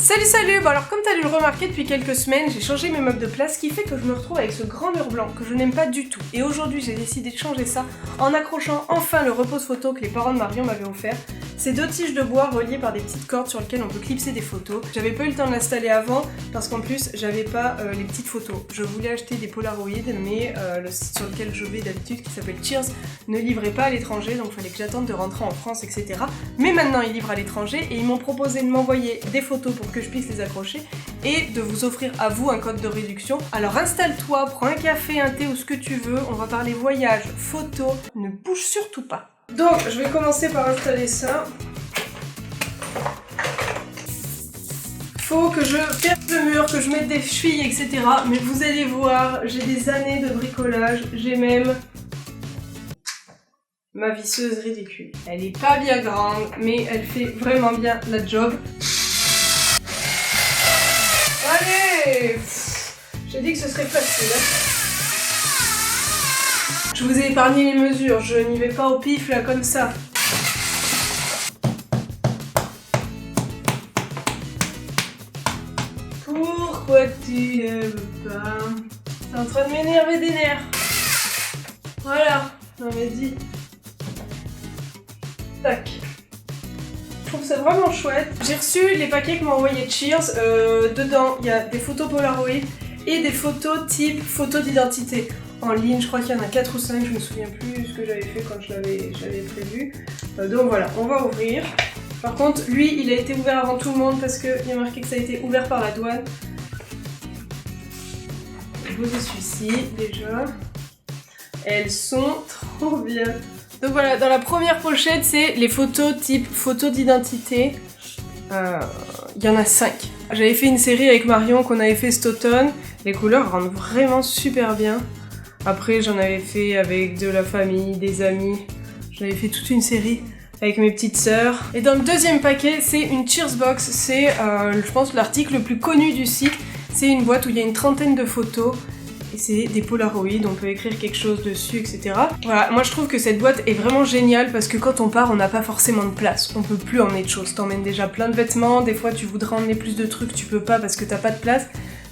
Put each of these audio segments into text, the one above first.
Salut. Bon alors comme t'as dû le remarquer depuis quelques semaines, j'ai changé mes meubles de place, ce qui fait que je me retrouve avec ce grand mur blanc que je n'aime pas du tout. Et aujourd'hui j'ai décidé de changer ça en accrochant enfin le repose photo que les parents de Marion m'avaient offert. C'est deux tiges de bois reliées par des petites cordes sur lesquelles on peut clipser des photos. J'avais pas eu le temps de l'installer avant parce qu'en plus j'avais pas les petites photos. Je voulais acheter des Polaroid mais le site sur lequel je vais d'habitude qui s'appelle Cheers ne livrait pas à l'étranger, donc il fallait que j'attende de rentrer en France, etc. Mais maintenant ils livrent à l'étranger et ils m'ont proposé de m'envoyer des photos pour que je puisse les accrocher et de vous offrir à vous un code de réduction. Alors installe-toi, prends un café, un thé ou ce que tu veux, on va parler voyage, photos, ne bouge surtout pas. Donc je vais commencer par installer ça. Faut que je perce le mur, que je mette des chevilles, etc. Mais vous allez voir, j'ai des années de bricolage, j'ai même ma visseuse ridicule. Elle est pas bien grande, mais elle fait vraiment bien la job. Allez, j'ai dit que ce serait facile. Je vous ai épargné les mesures, je n'y vais pas au pif là comme ça. Pourquoi tu n'aimes pas? T'es en train de m'énerver des nerfs. Voilà, non mais dis. Tac. Je trouve ça vraiment chouette. J'ai reçu les paquets que m'a envoyé Cheers. Dedans, il y a des photos Polaroid et des photos type photo d'identité. En ligne, je crois qu'il y en a 4 ou 5, je me souviens plus ce que j'avais fait quand je l'avais prévu. Donc voilà, on va ouvrir. Par contre, lui, il a été ouvert avant tout le monde parce qu'il y a marqué que ça a été ouvert par la douane. Je vous ai celui-ci déjà. Elles sont trop bien. Donc voilà, dans la première pochette, c'est les photos type photo d'identité. Il y en a 5. J'avais fait une série avec Marion qu'on avait fait cet automne. Les couleurs rendent vraiment super bien. Après, j'en avais fait avec de la famille, des amis. J'avais fait toute une série avec mes petites sœurs. Et dans le deuxième paquet, c'est une Cheers Box. C'est, je pense, l'article le plus connu du site. C'est une boîte où il y a une trentaine de photos. Et c'est des Polaroid, on peut écrire quelque chose dessus, etc. Voilà, moi je trouve que cette boîte est vraiment géniale parce que quand on part, on n'a pas forcément de place. On peut plus emmener de choses. T'emmènes déjà plein de vêtements, des fois tu voudrais emmener plus de trucs, tu peux pas parce que t'as pas de place.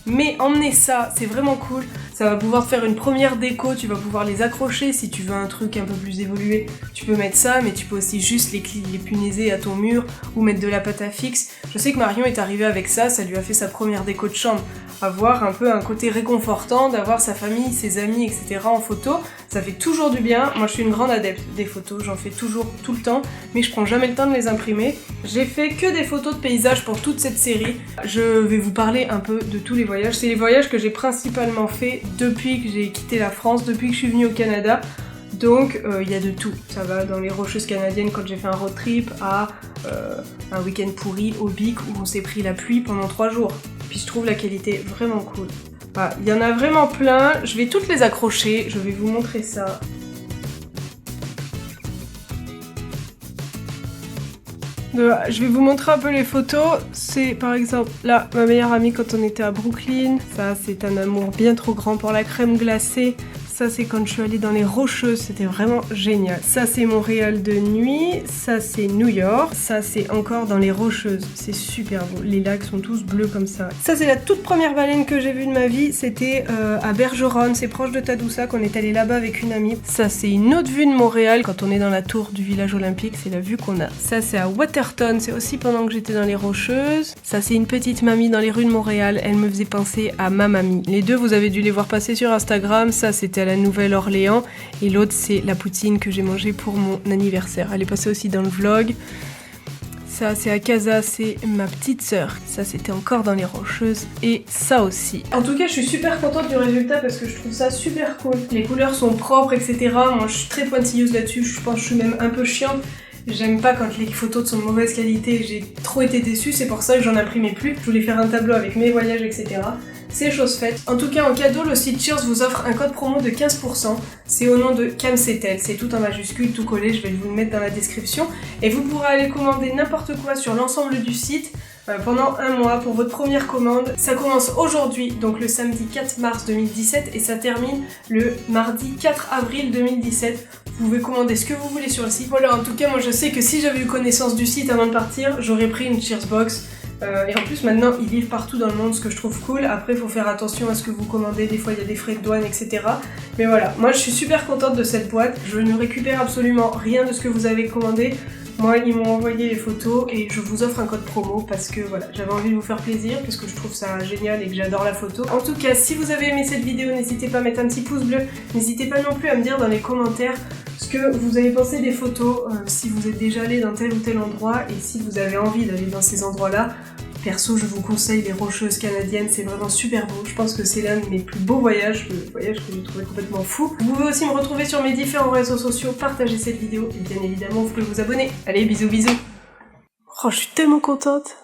Mais emmener ça, c'est vraiment cool. Ça va pouvoir faire une première déco, tu vas pouvoir les accrocher si tu veux un truc un peu plus évolué. Tu peux mettre ça, mais tu peux aussi juste les punaiser à ton mur ou mettre de la pâte à fixe. Je sais que Marion est arrivée avec ça, ça lui a fait sa première déco de chambre. Avoir un peu un côté réconfortant, d'avoir sa famille, ses amis, etc. en photo, ça fait toujours du bien. Moi je suis une grande adepte des photos, j'en fais toujours, tout le temps, mais je prends jamais le temps de les imprimer. J'ai fait que des photos de paysages pour toute cette série. Je vais vous parler un peu de tous les voyages. C'est les voyages que j'ai principalement fait depuis que j'ai quitté la France, depuis que je suis venue au Canada. Donc il y a de tout. Ça va dans les Rocheuses canadiennes quand j'ai fait un road trip à un week-end pourri au Bic où on s'est pris la pluie pendant 3 jours. Puis je trouve la qualité vraiment cool. Voilà, il y en a vraiment plein. Je vais toutes les accrocher. Je vais vous montrer ça. Voilà, je vais vous montrer un peu les photos. C'est par exemple là, ma meilleure amie quand on était à Brooklyn. Ça, c'est un amour bien trop grand pour la crème glacée. Ça, c'est quand je suis allée dans les Rocheuses, c'était vraiment génial. Ça, c'est Montréal de nuit. Ça, c'est New York. Ça, c'est encore dans les Rocheuses. C'est super beau. Les lacs sont tous bleus comme ça. Ça, c'est la toute première baleine que j'ai vue de ma vie. C'était à Bergeronne, c'est proche de Tadoussac. On est allé là-bas avec une amie. Ça, c'est une autre vue de Montréal. Quand on est dans la tour du village olympique, c'est la vue qu'on a. Ça, c'est à Waterton. C'est aussi pendant que j'étais dans les Rocheuses. Ça, c'est une petite mamie dans les rues de Montréal. Elle me faisait penser à ma mamie. Les deux, vous avez dû les voir passer sur Instagram. Ça, c'était à la Nouvelle-Orléans et l'autre c'est la poutine que j'ai mangée pour mon anniversaire. Elle est passée aussi dans le vlog. Ça c'est à Casa, c'est ma petite sœur. Ça c'était encore dans les Rocheuses et ça aussi. En tout cas je suis super contente du résultat parce que je trouve ça super cool. Les couleurs sont propres, etc. Moi je suis très pointilleuse là-dessus, je pense que je suis même un peu chiante. J'aime pas quand les photos sont de mauvaise qualité, j'ai trop été déçue, c'est pour ça que j'en imprimais plus. Je voulais faire un tableau avec mes voyages, etc. C'est chose faite. En tout cas, en cadeau, le site Cheers vous offre un code promo de 15%. C'est au nom de Camcetel. C'est tout en majuscule, tout collé. Je vais vous le mettre dans la description. Et vous pourrez aller commander n'importe quoi sur l'ensemble du site pendant un mois pour votre première commande. Ça commence aujourd'hui, donc le samedi 4 mars 2017 et ça termine le mardi 4 avril 2017. Vous pouvez commander ce que vous voulez sur le site. Voilà, en tout cas, moi je sais que si j'avais eu connaissance du site avant de partir, j'aurais pris une Cheers Box. Et en plus maintenant ils livrent partout dans le monde, ce que je trouve cool. Après il faut faire attention à ce que vous commandez, des fois il y a des frais de douane etc. Mais voilà, moi je suis super contente de cette boîte. Je ne récupère absolument rien de ce que vous avez commandé. Moi ils m'ont envoyé les photos et je vous offre un code promo parce que voilà, j'avais envie de vous faire plaisir parce que je trouve ça génial et que j'adore la photo. En tout cas, si vous avez aimé cette vidéo, n'hésitez pas à mettre un petit pouce bleu. N'hésitez pas non plus à me dire dans les commentaires ce que vous avez pensé des photos, si vous êtes déjà allé dans tel ou tel endroit et si vous avez envie d'aller dans ces endroits-là. Perso, je vous conseille les Rocheuses canadiennes, c'est vraiment super beau. Je pense que c'est l'un de mes plus beaux voyages, le voyage que j'ai trouvé complètement fou. Vous pouvez aussi me retrouver sur mes différents réseaux sociaux, partager cette vidéo et bien évidemment vous pouvez vous abonner. Allez, bisous bisous. Oh, je suis tellement contente.